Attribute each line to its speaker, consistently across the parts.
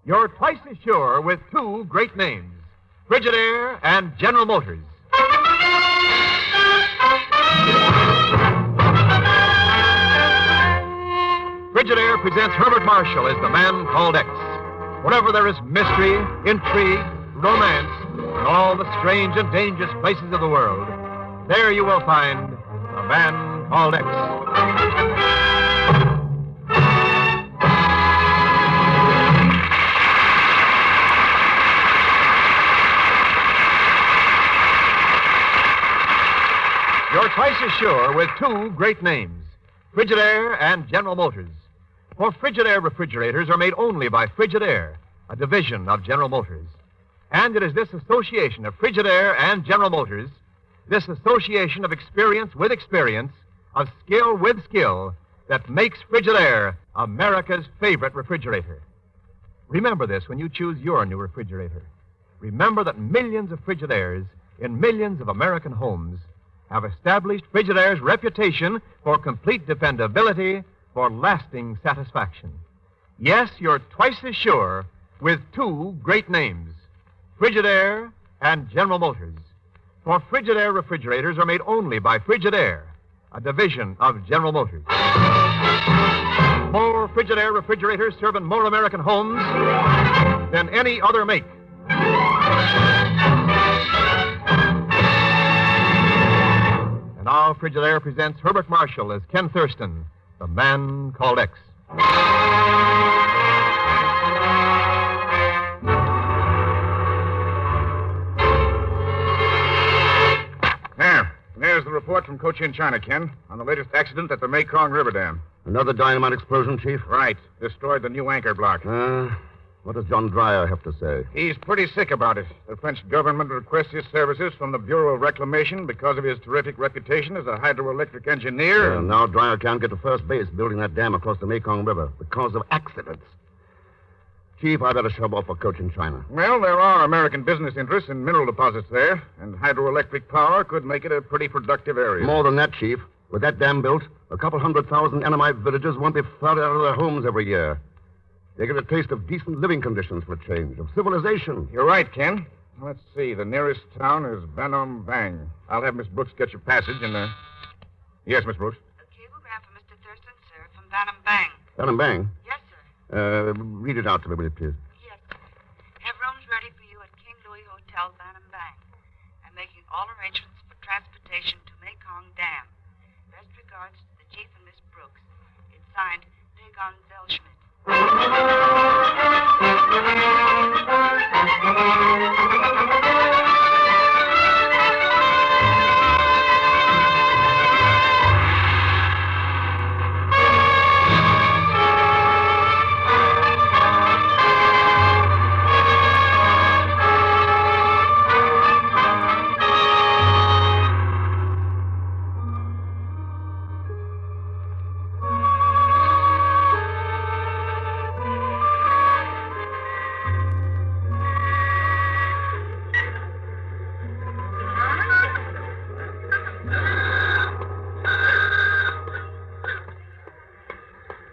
Speaker 1: You're twice as sure with two great names, Frigidaire and General Motors. Frigidaire presents Herbert Marshall as the man called X. Wherever there is mystery, intrigue, romance, and all the strange and dangerous places of the world, there you will find the man called X. You're twice as sure with two great names, Frigidaire and General Motors. For Frigidaire refrigerators are made only by Frigidaire, a division of General Motors. And it is this association of Frigidaire and General Motors, this association of experience with experience, of skill with skill, that makes Frigidaire America's favorite refrigerator. Remember this when you choose your new refrigerator. Remember that millions of Frigidaires in millions of American homes have established Frigidaire's reputation for complete dependability, for lasting satisfaction. Yes, you're twice as sure with two great names, Frigidaire and General Motors. For Frigidaire refrigerators are made only by Frigidaire, a division of General Motors. More Frigidaire refrigerators serve in more American homes than any other make. And now Frigidaire presents Herbert Marshall as Ken Thurston, the man called X.
Speaker 2: There's the report from Cochin, China, Ken, on the latest accident at the Mekong River Dan.
Speaker 3: Another dynamite explosion, Chief?
Speaker 2: Right. Destroyed the new anchor block.
Speaker 3: What does John Dreyer have to say?
Speaker 2: He's pretty sick about it. The French government requests his services from the Bureau of Reclamation because of his terrific reputation as a hydroelectric engineer.
Speaker 3: Now Dreyer can't get to first base building that dam across the Mekong River because of accidents. Chief, I better shove off for Cochin, China.
Speaker 2: Well, there are American business interests in mineral deposits there, and hydroelectric power could make it a pretty productive area.
Speaker 3: More than that, Chief. With that dam built, a couple 100,000 Annamite villagers won't be flooded out of their homes every year. They get a taste of decent living conditions for a change, of civilization.
Speaker 2: You're right, Ken. Let's see. The nearest town is Banam Bang. I'll have Miss Brooks get your passage and, Yes, Miss Brooks?
Speaker 4: A cablegram for Mr. Thurston, sir, from Banam Bang.
Speaker 3: Banam Bang?
Speaker 4: Yes, sir.
Speaker 3: Read it out to me, will you, please?
Speaker 4: Yes, sir. Have rooms ready for you at King Louis Hotel, Banam Bang. I'm making all arrangements for transportation to Mekong Dam. Best regards to the Chief and Miss Brooks. It's signed, Dagon Zellschmidt.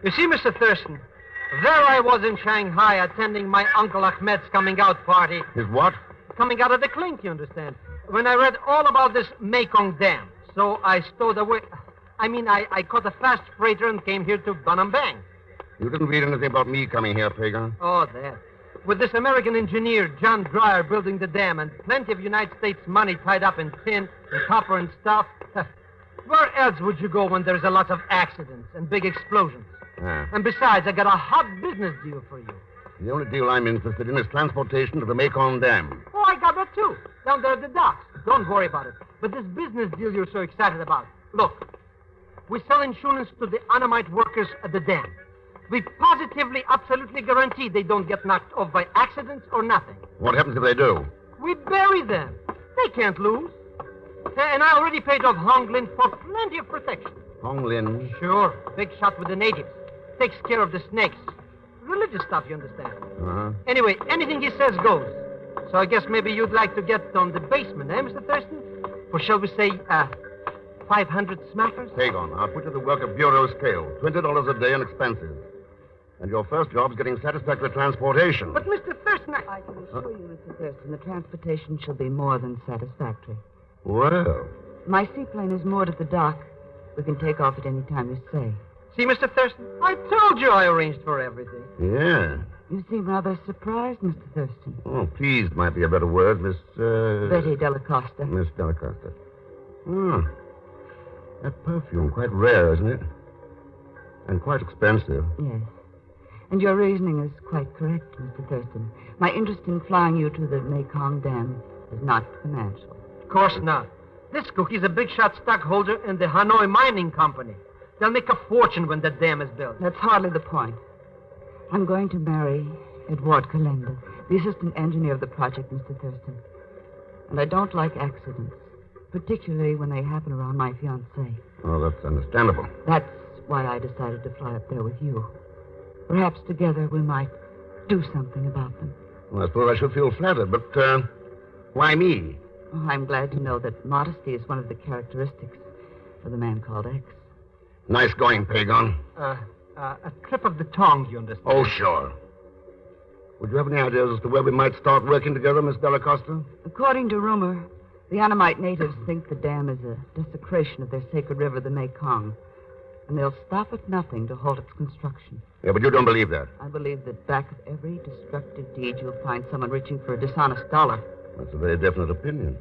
Speaker 5: You see, Mr. Thurston, there I was in Shanghai attending my Uncle Ahmed's coming out party.
Speaker 3: His what?
Speaker 5: Coming out of the clink, you understand. When I read all about this Mekong Dam, so I stowed away. I caught a fast freighter and came here to Banam Bang.
Speaker 3: You didn't read anything about me coming here, Pagan?
Speaker 5: Oh, there. With this American engineer, John Dreyer, building the dam and plenty of United States money tied up in tin and copper and stuff. Where else would you go when there's a lot of accidents and big explosions? And besides, I got a hot business deal for you.
Speaker 3: The only deal I'm interested in is transportation to the Mekong Dam.
Speaker 5: Oh, I got that, too. Down there at the docks. Don't worry about it. But this business deal you're so excited about. Look, we sell insurance to the Annamite workers at the dam. We positively, absolutely guarantee they don't get knocked off by accidents or nothing.
Speaker 3: What happens if they do?
Speaker 5: We bury them. They can't lose. And I already paid off Hong Lin for plenty of protection.
Speaker 3: Hong Lin?
Speaker 5: Sure. Big shot with the natives. Takes care of the snakes. Religious stuff, you understand. Anyway, anything he says goes. So I guess maybe you'd like to get on the basement, eh, Mr. Thurston? For shall we say, 500 smackers?
Speaker 3: Take on. I'll put you to work at bureau scale. $20 a day in expenses. And your first job's getting satisfactory transportation.
Speaker 5: But, Mr. Thurston,
Speaker 4: I can assure you, Mr. Thurston, the transportation shall be more than satisfactory.
Speaker 3: Well,
Speaker 4: My seaplane is moored at the dock. We can take off at any time you say.
Speaker 5: See, Mr. Thurston, I told you I arranged for everything.
Speaker 3: yeah.
Speaker 4: You seem rather surprised, Mr. Thurston.
Speaker 3: Oh, pleased might be a better word, Miss,
Speaker 4: Betty Delacosta.
Speaker 3: Miss Delacosta. Hmm. That perfume, quite rare, isn't it? And quite expensive.
Speaker 4: Yes. And your reasoning is quite correct, Mr. Thurston. My interest in flying you to the Mekong Dam is not financial.
Speaker 5: Of course not. This cookie's a big-shot stockholder in the Hanoi Mining Company. They'll make a fortune when the dam is built.
Speaker 4: That's hardly the point. I'm going to marry Edward Calenda, the assistant engineer of the project, Mr. Thurston. And I don't like accidents, particularly when they happen around my fiancé.
Speaker 3: Oh, that's understandable.
Speaker 4: That's why I decided to fly up there with you. Perhaps together we might do something about them.
Speaker 3: Well, I suppose I should feel flattered, but, why me?
Speaker 4: Oh, I'm glad to know that modesty is one of the characteristics of the man called X.
Speaker 3: Nice going, Pagon.
Speaker 5: A trip of the tongue, you understand?
Speaker 3: Oh, sure. Would you have any ideas as to where we might start working together, Miss Delacosta?
Speaker 4: According to rumor, the Annamite natives think the dam is a desecration of their sacred river, the Mekong. And they'll stop at nothing to halt its construction.
Speaker 3: Yeah, but you don't believe that.
Speaker 4: I believe that back of every destructive deed, you'll find someone reaching for a dishonest dollar.
Speaker 3: That's a very definite opinion.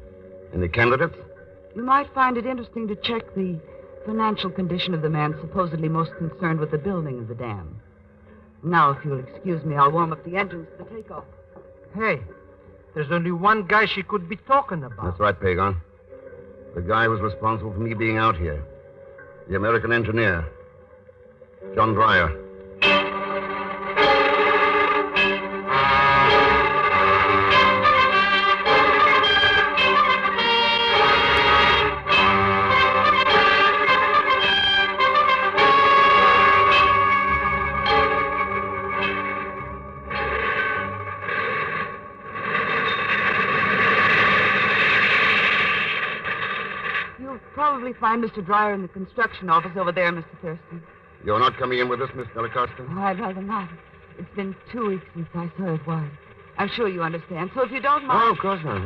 Speaker 3: Any candidates?
Speaker 4: You might find it interesting to check the financial condition of the man supposedly most concerned with the building of the dam. Now, if you'll excuse me, I'll warm up the engines for the takeoff.
Speaker 5: Hey, there's only one guy she could be talking about.
Speaker 3: That's right, Pagon. The guy who was responsible for me being out here. The American engineer, John Dreyer.
Speaker 4: Probably find Mr. Dreyer in the construction office over there, Mr. Thurston.
Speaker 3: You're not coming in with us, Miss Delacosta?
Speaker 4: Oh, I'd rather not. It's been 2 weeks since I saw Edward. I'm sure you understand. So if you don't mind...
Speaker 3: Oh, of course not.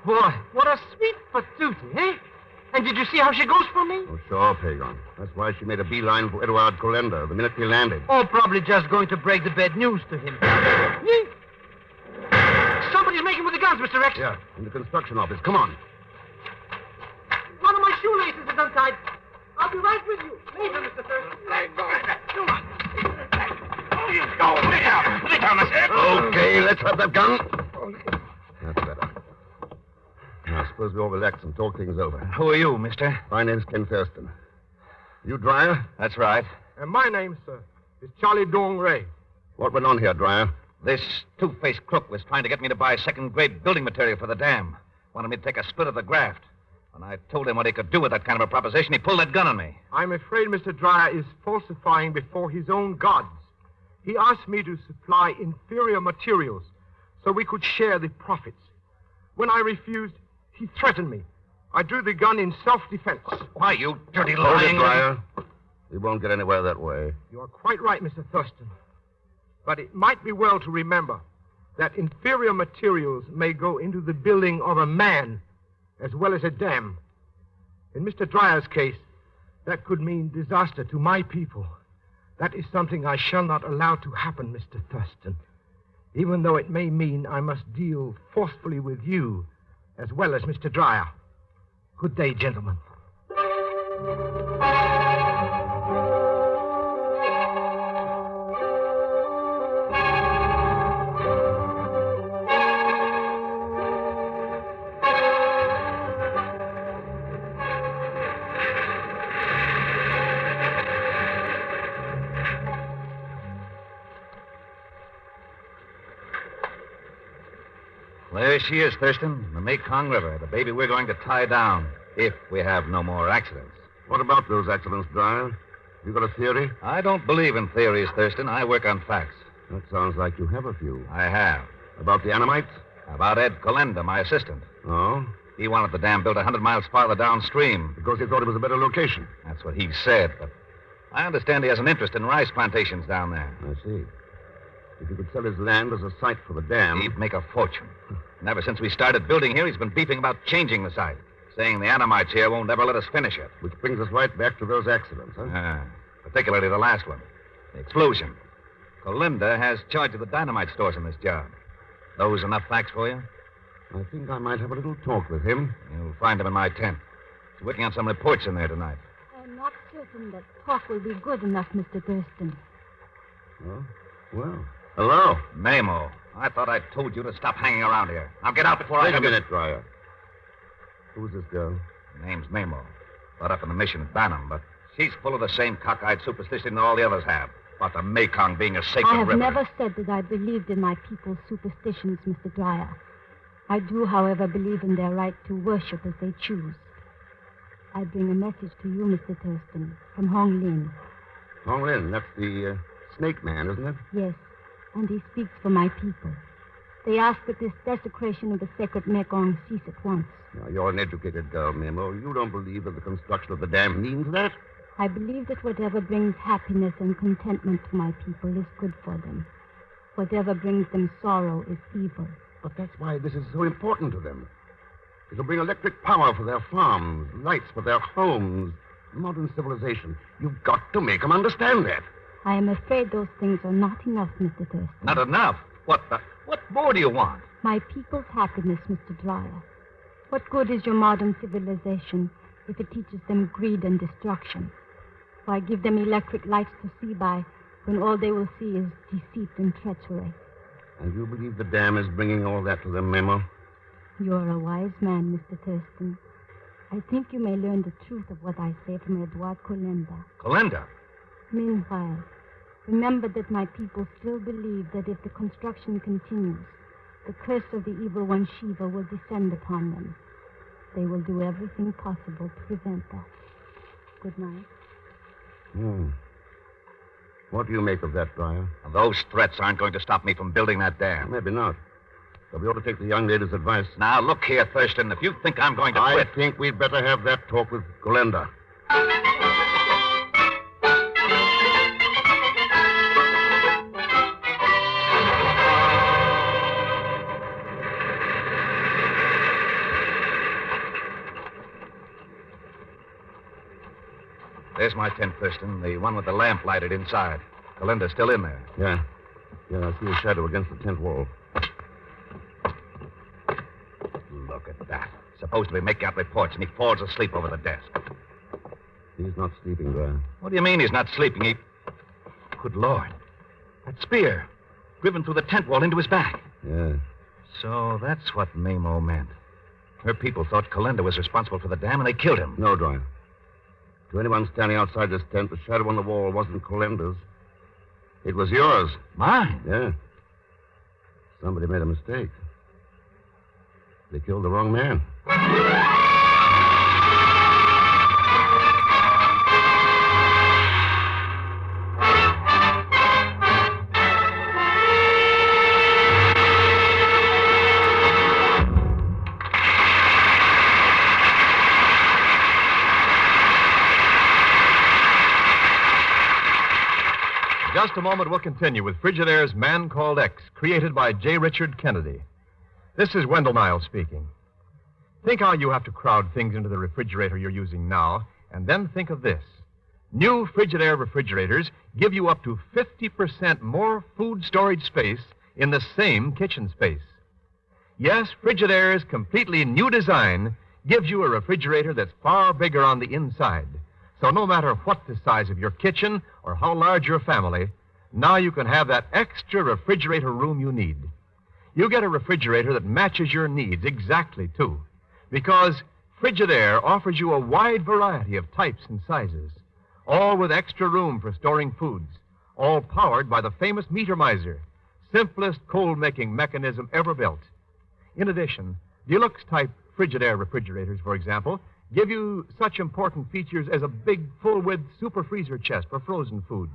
Speaker 5: Boy, what a sweet patootie, eh? And did you see how she goes for me?
Speaker 3: Oh, sure, Pagon. That's why she made a beeline for Edward Calenda the minute he landed.
Speaker 5: Oh, probably just going to break the bad news to him. Somebody's making with the guns, Mr. X.
Speaker 3: Yeah, in the construction office. Come on.
Speaker 5: One of my shoelaces is untied. I'll be right with you. Later, Mr. Thurston. Come on.
Speaker 2: Oh, you go. Lay down, I said.
Speaker 3: Okay, let's have that gun. That's better. Now, I suppose we all relax and talk things over.
Speaker 2: Who are you, mister?
Speaker 3: My name's Ken Thurston. You Dreyer?
Speaker 2: That's right.
Speaker 6: And my name, sir, is Charlie Dong Ray.
Speaker 3: What went on here, Dreyer?
Speaker 2: This two-faced crook was trying to get me to buy second-grade building material for the dam. Wanted me to take a split of the graft. When I told him what he could do with that kind of a proposition, he pulled that gun on me.
Speaker 6: I'm afraid Mr. Dreyer is falsifying before his own gods. He asked me to supply inferior materials so we could share the profits. When I refused, he threatened me. I drew the gun in self-defense.
Speaker 2: Why, you dirty
Speaker 3: Hold it,
Speaker 2: lying...
Speaker 3: Dreyer. We won't get anywhere that way.
Speaker 6: You are quite right, Mr. Thurston. But it might be well to remember that inferior materials may go into the building of a man as well as a dam. In Mr. Dreyer's case, that could mean disaster to my people. That is something I shall not allow to happen, Mr. Thurston, even though it may mean I must deal forcefully with you as well as Mr. Dreyer. Good day, gentlemen.
Speaker 2: There she is, Thurston, the Mekong River, the baby we're going to tie down, if we have no more accidents.
Speaker 3: What about those accidents, Dreyer? You got a theory?
Speaker 2: I don't believe in theories, Thurston. I work on facts.
Speaker 3: That sounds like you have a few.
Speaker 2: I have.
Speaker 3: About the Annamites?
Speaker 2: About Ed Calenda, my assistant.
Speaker 3: Oh?
Speaker 2: He wanted the dam built 100 miles farther downstream.
Speaker 3: Because he thought it was a better location.
Speaker 2: That's what he said, but I understand he has an interest in rice plantations down there.
Speaker 3: I see. If he could sell his land as a site for the dam...
Speaker 2: He'd make a fortune. And ever since we started building here, he's been beefing about changing the site, saying the Anamites here won't ever let us finish it.
Speaker 3: Which brings us right back to those accidents, huh?
Speaker 2: Particularly the last one, the explosion. Colinda has charge of the dynamite stores in this job. Those enough facts for you?
Speaker 3: I think I might have a little talk with him.
Speaker 2: You'll find him in my tent. He's working on some reports in there tonight.
Speaker 7: I'm not certain that talk will be good enough, Mr. Thurston.
Speaker 3: Oh, well. Hello.
Speaker 2: Mamo, I thought I told you to stop hanging around here. Now get out before I...
Speaker 3: Wait a minute, Dryer. Who's this girl?
Speaker 2: Her name's Mamo. Brought up in the mission at Banham, but she's full of the same cockeyed superstition that all the others have. About the Mekong being a sacred
Speaker 7: I have
Speaker 2: river.
Speaker 7: never said that I believed in my people's superstitions, Mr. Dryer. I do, however, believe in their right to worship as they choose. I bring a message to you, Mr. Thurston, from Hong Lin.
Speaker 3: Hong Lin, that's the snake man, isn't it?
Speaker 7: Yes, and he speaks for my people. They ask that this desecration of the sacred Mekong cease at once.
Speaker 3: Now, you're an educated girl, Memo. You don't believe that the construction of the dam means that?
Speaker 7: I believe that whatever brings happiness and contentment to my people is good for them. Whatever brings them sorrow is evil.
Speaker 3: But that's why this is so important to them. It'll bring electric power for their farms, lights for their homes, modern civilization. You've got to make them understand that.
Speaker 7: I am afraid those things are not enough, Mr. Thurston.
Speaker 2: Not enough? What more do you want?
Speaker 7: My people's happiness, Mr. Dryer. What good is your modern civilization if it teaches them greed and destruction? Why give them electric lights to see by when all they will see is deceit and treachery?
Speaker 3: And you believe the dam is bringing all that to them, Memo?
Speaker 7: You're a wise man, Mr. Thurston. I think you may learn the truth of what I say from Edward Colinda.
Speaker 2: Colinda?
Speaker 7: Meanwhile, remember that my people still believe that if the construction continues, the curse of the evil one Shiva will descend upon them. They will do everything possible to prevent that. Good night.
Speaker 3: What do you make of that, Dryer?
Speaker 2: Those threats aren't going to stop me from building that dam.
Speaker 3: Maybe not. But we ought to take the young lady's advice.
Speaker 2: Now, look here, Thurston. If you think I'm going to
Speaker 3: I
Speaker 2: quit...
Speaker 3: think we'd better have that talk with Colinda.
Speaker 2: There's my tent, Thurston, the one with the lamp lighted inside. Colinda's still in there.
Speaker 3: Yeah, I see a shadow against the tent wall.
Speaker 2: Look at that. Supposed to be making out reports, and he falls asleep over the desk.
Speaker 3: He's not sleeping, Dryer.
Speaker 2: What do you mean he's not sleeping? Good Lord. That spear. Driven through the tent wall into his back.
Speaker 3: Yeah.
Speaker 2: So that's what Mamo meant. Her people thought Colinda was responsible for the dam, and they killed him.
Speaker 3: No, Dryer. To anyone standing outside this tent, the shadow on the wall wasn't Colinda's. It was yours.
Speaker 2: Mine?
Speaker 3: Yeah. Somebody made a mistake. They killed the wrong man.
Speaker 1: In just a moment, we'll continue with Frigidaire's Man Called X, created by J. Richard Kennedy. This is Wendell Niles speaking. Think how you have to crowd things into the refrigerator you're using now, and then think of this. New Frigidaire refrigerators give you up to 50% more food storage space in the same kitchen space. Yes, Frigidaire's completely new design gives you a refrigerator that's far bigger on the inside. So no matter what the size of your kitchen or how large your family, now you can have that extra refrigerator room you need. You get a refrigerator that matches your needs exactly, too, because Frigidaire offers you a wide variety of types and sizes, all with extra room for storing foods, all powered by the famous Meter Miser, simplest cold-making mechanism ever built. In addition, deluxe-type Frigidaire refrigerators, for example, give you such important features as a big, full-width super freezer chest for frozen foods,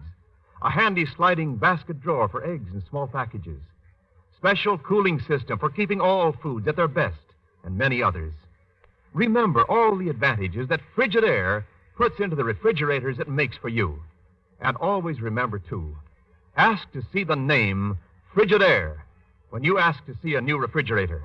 Speaker 1: a handy sliding basket drawer for eggs and small packages, special cooling system for keeping all foods at their best, and many others. Remember all the advantages that Frigidaire puts into the refrigerators it makes for you. And always remember, too, ask to see the name Frigidaire when you ask to see a new refrigerator.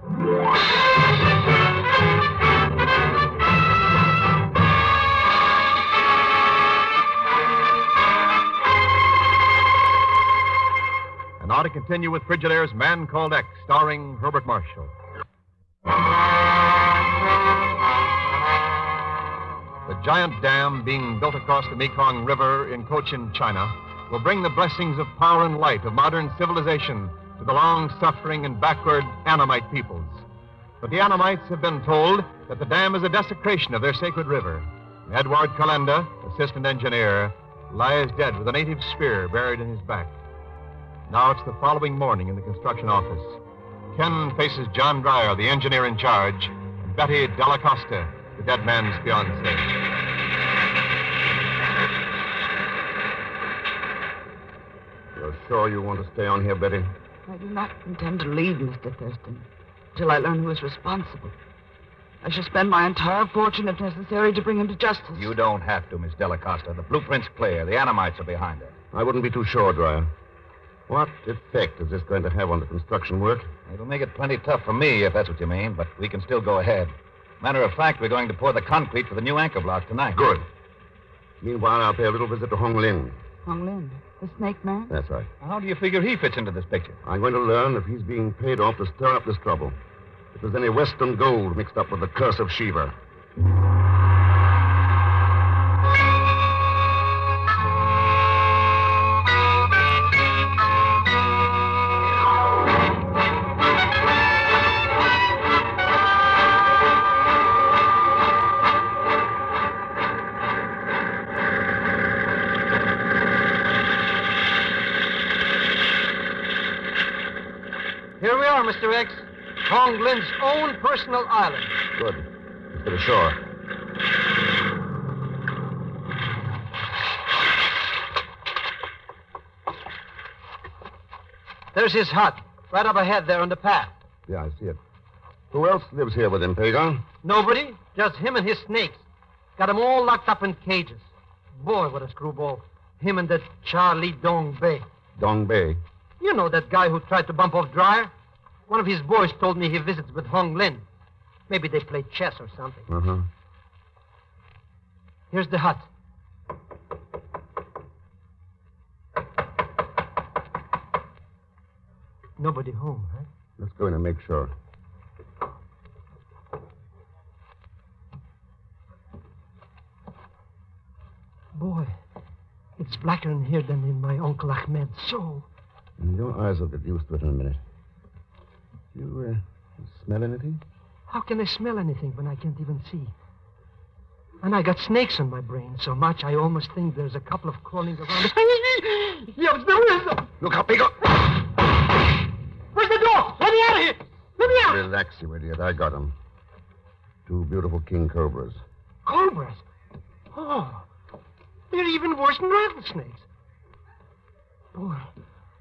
Speaker 1: And now to continue with Frigidaire's Man Called X, starring Herbert Marshall. The giant dam being built across the Mekong River in Cochin, China, will bring the blessings of power and light of modern civilization to the long-suffering and backward Annamite peoples. But the Annamites have been told that the dam is a desecration of their sacred river. Edward Calenda, assistant engineer, lies dead with a native spear buried in his back. Now it's the following morning in the construction office. Ken faces John Dreyer, the engineer in charge, and Betty Della Costa, the dead man's fiancée.
Speaker 3: You're sure you want to stay on here, Betty?
Speaker 4: I do not intend to leave, Mr. Thurston, till I learn who is responsible. I shall spend my entire fortune, if necessary, to bring him to justice.
Speaker 2: You don't have to, Miss Della Costa. The blueprint's clear. The Annamites are behind it.
Speaker 3: I wouldn't be too sure, Dreyer. What effect is this going to have on the construction work?
Speaker 2: It'll make it plenty tough for me, if that's what you mean, but we can still go ahead. Matter of fact, we're going to pour the concrete for the new anchor block tonight.
Speaker 3: Good. Meanwhile, I'll pay a little visit to Hong Lin.
Speaker 4: Hong Lin, the snake man?
Speaker 3: That's right.
Speaker 2: How do you figure he fits into this picture?
Speaker 3: I'm going to learn if he's being paid off to stir up this trouble. If there's any Western gold mixed up with the curse of Shiva.
Speaker 5: Here we are, Mr. X. Hong Lin's own personal island.
Speaker 3: Good. Let's get ashore.
Speaker 5: There's his hut, right up ahead there on the path.
Speaker 3: Yeah, I see it. Who else lives here with him, Pagan?
Speaker 5: Nobody, just him and his snakes. Got 'em all locked up in cages. Boy, what a screwball. Him and that Charlie Dong Bay.
Speaker 3: Dong Bay.
Speaker 5: You know that guy who tried to bump off Dreyer? One of his boys told me he visits with Hong Lin. Maybe they play chess or something.
Speaker 3: Uh-huh.
Speaker 5: Here's the hut. Nobody home, huh?
Speaker 3: Let's go in and make sure.
Speaker 5: Boy, it's blacker in here than in my Uncle Ahmed's soul.
Speaker 3: Your eyes will get used to it in a minute. You smell anything?
Speaker 5: How can I smell anything when I can't even see? And I got snakes in my brain so much I almost think there's a couple of crawling around. Yes, there is.
Speaker 3: Look out, Pagan!
Speaker 5: Where's the door? Let me out of here! Let me out!
Speaker 3: Relax, you idiot. I got him. 2 beautiful king cobras.
Speaker 5: Cobras? Oh, they're even worse than rattlesnakes. Boy,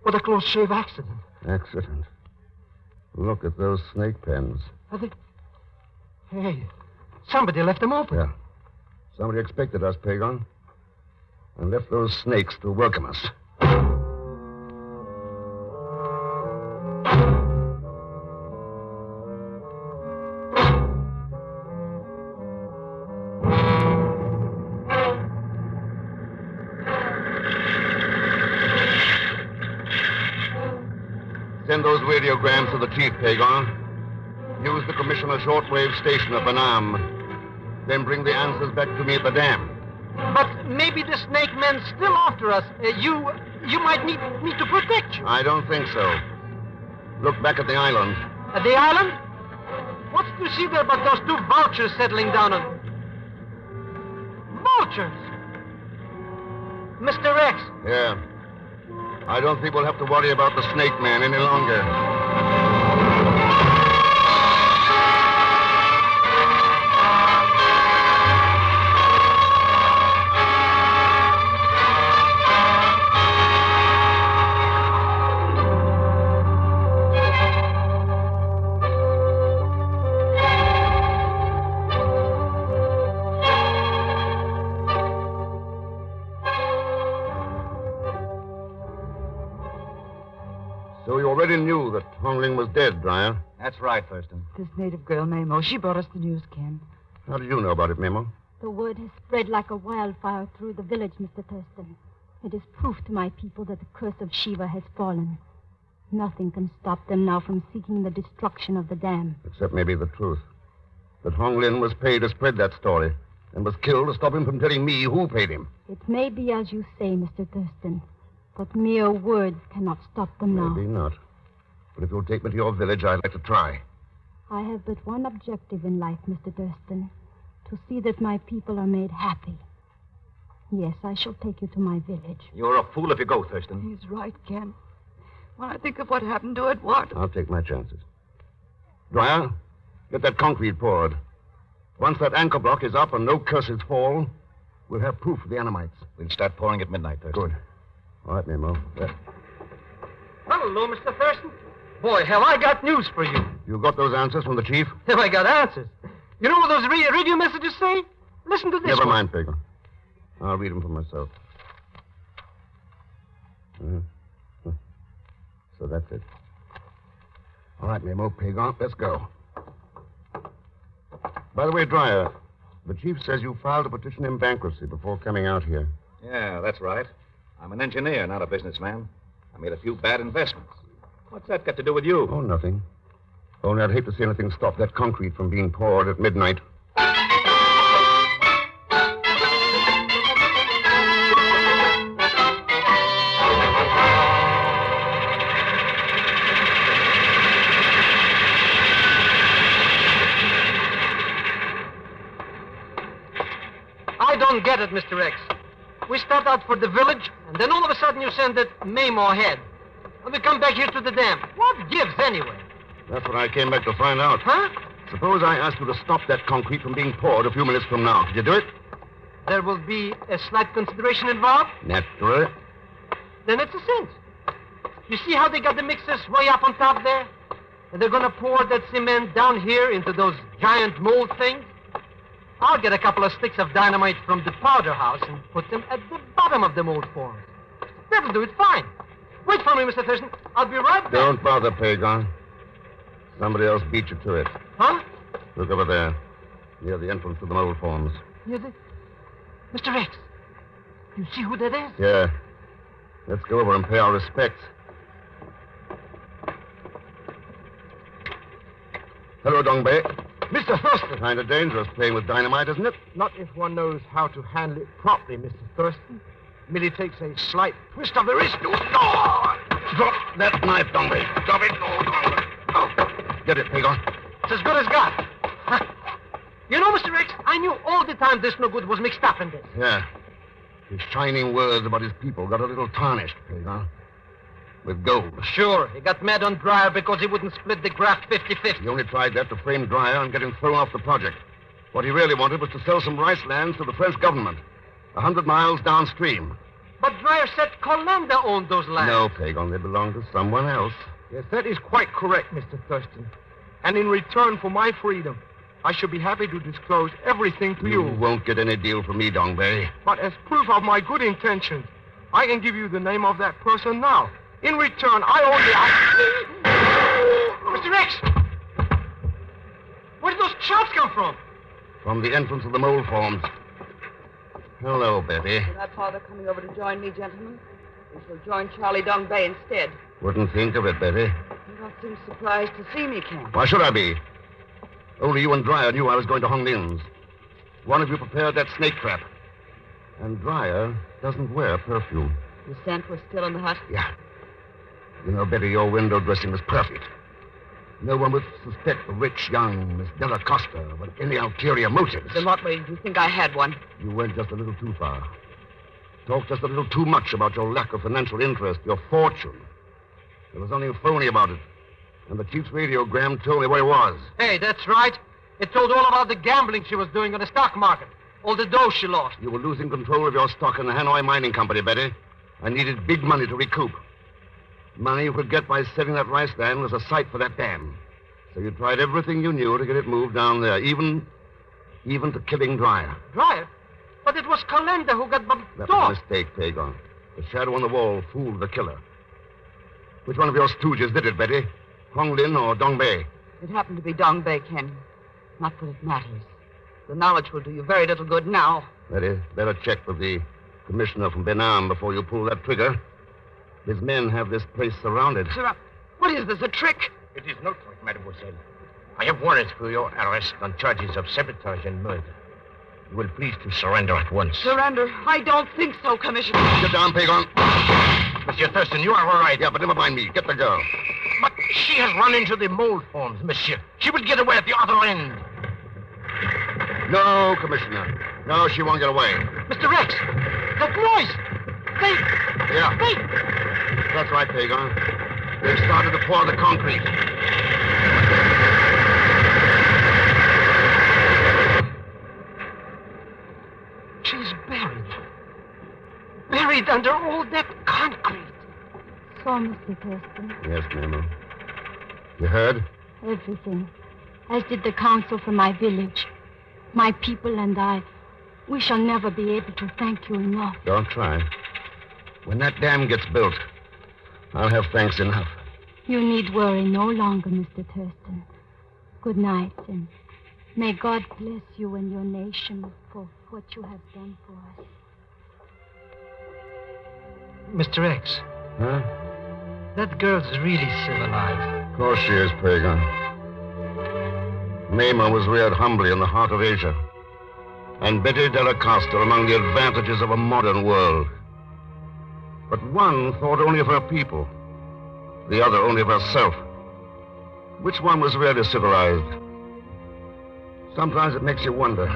Speaker 5: what a close shave accident.
Speaker 3: Accident. Look at those snake pens.
Speaker 5: I think. Hey, somebody left them open.
Speaker 3: Yeah. Somebody expected us, Pagan. And left those snakes to welcome us. Send those radiograms to the chief, Pagan. Use the commissioner shortwave station at Banam. Then bring the answers back to me at the dam.
Speaker 5: But maybe the snake man's still after us. You might need me to protect you.
Speaker 3: I don't think so. Look back at the island.
Speaker 5: At the island? What's to see there but those 2 vultures settling down on... Vultures? Mr. X.
Speaker 3: Yeah. I don't think we'll have to worry about the snake man any longer. Hong Ling was dead, Dreyer.
Speaker 2: That's right, Thurston.
Speaker 4: This native girl, Mamo, she brought us the news, Ken.
Speaker 3: How did you know about it, Memo?
Speaker 7: The word has spread like a wildfire through the village, Mr. Thurston. It is proof to my people that the curse of Shiva has fallen. Nothing can stop them now from seeking the destruction of the dam.
Speaker 3: Except maybe the truth. That Hong Lin was paid to spread that story and was killed to stop him from telling me who paid him.
Speaker 7: It may be as you say, Mr. Thurston, but mere words cannot stop them now.
Speaker 3: Maybe not. But if you'll take me to your village, I'd like to try.
Speaker 7: I have but one objective in life, Mr. Thurston, to see that my people are made happy. Yes, I shall take you to my village.
Speaker 2: You're a fool if you go, Thurston.
Speaker 4: He's right, Ken. When I think of what happened to Edward.
Speaker 3: I'll take my chances. Dreyer, get that concrete poured. Once that anchor block is up and no curses fall, we'll have proof of the Annamites.
Speaker 2: We'll start pouring at midnight, Thurston.
Speaker 3: Good. All right, Memo.
Speaker 5: Hello, Mr. Thurston. Boy, have I got news for you.
Speaker 3: You got those answers from the chief?
Speaker 5: Have I got answers? You know what those radio messages say? Listen to this
Speaker 3: Never
Speaker 5: one.
Speaker 3: mind, Pagan. I'll read them for myself. So that's it. All right, Memo, Pagan, let's go. By the way, Dreyer, the chief says you filed a petition in bankruptcy before coming out here.
Speaker 2: Yeah, that's right. I'm an engineer, not a businessman. I made a few bad investments. What's that got to do with you?
Speaker 3: Oh, nothing. Only I'd hate to see anything stop that concrete from being poured at midnight.
Speaker 5: I don't get it, Mr. X. We start out for the village, and then all of a sudden you send that Mamo ahead. And we come back here to the dam. What gives, anyway?
Speaker 3: That's what I came back to find out.
Speaker 5: Huh?
Speaker 3: Suppose I asked you to stop that concrete from being poured a few minutes from now. Could you do it?
Speaker 5: There will be a slight consideration involved?
Speaker 3: Naturally.
Speaker 5: Then it's a cinch. You see how they got the mixers way up on top there? And they're going to pour that cement down here into those giant mold things? I'll get a couple of sticks of dynamite from the powder house and put them at the bottom of the mold forms. That'll do it fine. Wait for me, Mr. Thurston. I'll be right back.
Speaker 3: Don't bother, Pagan. Somebody else beat you to it.
Speaker 5: Huh?
Speaker 3: Look over there, near the entrance to the mold forms.
Speaker 5: Is it? Mr. X, you see who that is?
Speaker 3: Yeah. Let's go over and pay our respects. Hello, Dongbei.
Speaker 6: Mr. Thurston.
Speaker 3: Kind of dangerous playing with dynamite, isn't it?
Speaker 6: Not if one knows how to handle it properly, Mr. Thurston. Merely takes a slight twist of the wrist. No!
Speaker 3: Drop that knife, Dongbei. Drop it. Oh. Get it, Pagan.
Speaker 5: It's as good as got. Huh. You know, Mr. X, I knew all the time this no good was mixed up in this.
Speaker 3: Yeah. His shining words about his people got a little tarnished, Pagan. With gold.
Speaker 5: Sure, he got mad on Dreyer because he wouldn't split the graft 50-50.
Speaker 3: He only tried that to frame Dreyer and get him thrown off the project. What he really wanted was to sell some rice lands to the French government, 100 miles downstream.
Speaker 5: But Dreyer said Colenda owned those lands.
Speaker 3: No, Pagan, they belong to someone else.
Speaker 6: Yes, that is quite correct, Mr. Thurston. And in return for my freedom, I should be happy to disclose everything to you.
Speaker 3: You won't get any deal from me, Dongbei.
Speaker 6: But as proof of my good intentions, I can give you the name of that person now. In return, I only...
Speaker 5: Mr. X! Where did those shots come from?
Speaker 3: From the entrance of the mold forms. Hello, Betty.
Speaker 4: That's how they're coming over to join me, gentlemen. We shall join Charlie Dongbei instead.
Speaker 3: Wouldn't think of it, Betty.
Speaker 4: You don't seem surprised to see me, Ken.
Speaker 3: Why should I be? Only you and Dreyer knew I was going to Hong Lin's. One of you prepared that snake trap. And Dreyer doesn't wear perfume.
Speaker 4: The scent was still in the hut?
Speaker 3: Yeah. You know, Betty, your window dressing was perfect. No one would suspect the rich young Miss Della Costa with any ulterior motives.
Speaker 4: Then what way did you think I had one?
Speaker 3: You went just a little too far. Talked just a little too much about your lack of financial interest, your fortune. There was something phony about it. And the chief's radiogram told me what it was.
Speaker 5: Hey, that's right. It told all about the gambling she was doing on the stock market. All the dough she lost.
Speaker 3: You were losing control of your stock in the Hanoi Mining Company, Betty. I needed big money to recoup. Money you could get by selling that rice land was a site for that dam. So you tried everything you knew to get it moved down there, even to killing Dreyer.
Speaker 5: Dreyer? But it was Colenda who got bumped
Speaker 3: That
Speaker 5: off.
Speaker 3: was a mistake, Pagan. The shadow on the wall fooled the killer. Which one of your stooges did it, Betty? Honglin or Dongbei?
Speaker 4: It happened to be Dongbei, Ken. Not that it matters. The knowledge will do you very little good now.
Speaker 3: Betty, better check with the commissioner from Benam before you pull that trigger. His men have this place surrounded.
Speaker 4: What is this, a trick?
Speaker 8: It is no trick, mademoiselle. I have warrants for your arrest on charges of sabotage and murder. You will please to surrender at once.
Speaker 4: Surrender? I don't think so, Commissioner.
Speaker 3: Get down, Pagon.
Speaker 8: Monsieur Thurston, you are all right.
Speaker 3: Yeah, but never mind me. Get the girl.
Speaker 8: But she has run into the mold forms, monsieur. She will get away at the other end.
Speaker 3: No, Commissioner. No, she won't get away.
Speaker 5: Mr. Rex! That noise! Wait!
Speaker 3: Yeah.
Speaker 5: Wait!
Speaker 3: That's right, Pagon. They've started to pour the concrete.
Speaker 5: She's buried. Buried under all that concrete.
Speaker 7: So, Mr. Thurston,
Speaker 3: Yes, ma'am. You heard?
Speaker 7: everything. As did the council from my village. My people and I. We shall never be able to thank you enough.
Speaker 3: Don't try. When that dam gets built, I'll have thanks enough.
Speaker 7: You need worry no longer, Mr. Thurston. Good night, and may God bless you and your nation for what you have done for us.
Speaker 5: Mr. X,
Speaker 3: Huh?
Speaker 5: that girl's really civilized.
Speaker 3: Of course she is, Pagan. Mama was reared humbly in the heart of Asia. And Betty Della Costa among the advantages of a modern world. But one thought only of her people. The other only of herself. Which one was really civilized? Sometimes it makes you wonder.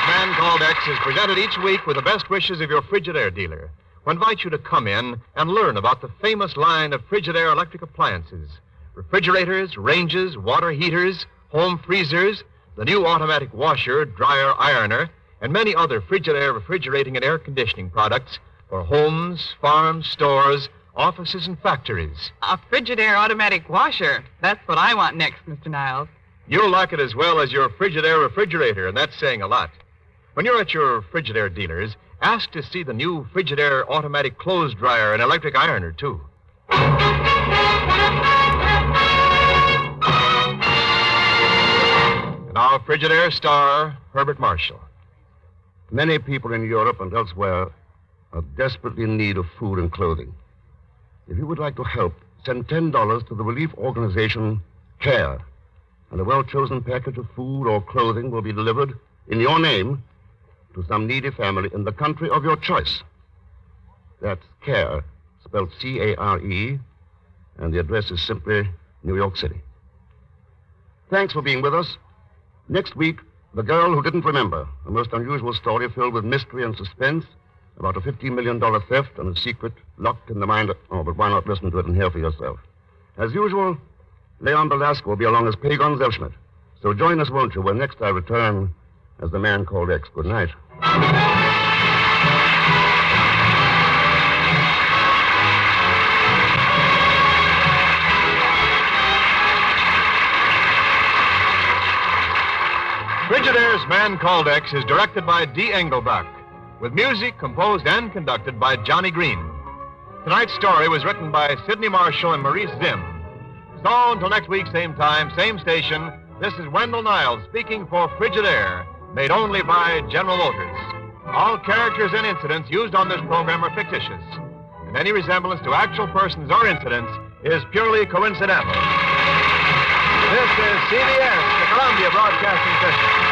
Speaker 1: Man Called X is presented each week with the best wishes of your Frigidaire dealer, who invites you to come in and learn about the famous line of Frigidaire electric appliances. Refrigerators, ranges, water heaters, home freezers, the new automatic washer, dryer, ironer, and many other Frigidaire refrigerating and air conditioning products for homes, farms, stores, offices, and factories.
Speaker 9: A Frigidaire automatic washer. That's what I want next, Mr. Niles.
Speaker 1: You'll like it as well as your Frigidaire refrigerator, and that's saying a lot. When you're at your Frigidaire dealers, ask to see the new Frigidaire automatic clothes dryer and electric ironer, too. And our Frigidaire star, Herbert Marshall.
Speaker 3: Many people in Europe and elsewhere are desperately in need of food and clothing. If you would like to help, send $10 to the relief organization CARE, and a well-chosen package of food or clothing will be delivered in your name to some needy family in the country of your choice. That's CARE, spelled C-A-R-E, and the address is simply New York City. Thanks for being with us. Next week, The Girl Who Didn't Remember, a most unusual story filled with mystery and suspense about a $15 million theft and a secret locked in the mind of... Oh, but why not listen to it and hear for yourself? As usual, Leon Belasco will be along as Pagon Zelschmidt. So join us, won't you, when next I return as the Man Called X. Good night.
Speaker 1: Frigidaire's Man Called X is directed by D. Engelbach, with music composed and conducted by Johnny Green. Tonight's story was written by Sidney Marshall and Maurice Zimm. So until next week, same time, same station, this is Wendell Niles speaking for Frigidaire, made only by General Motors. All characters and incidents used on this program are fictitious, and any resemblance to actual persons or incidents is purely coincidental. This is CBS, the Columbia Broadcasting System.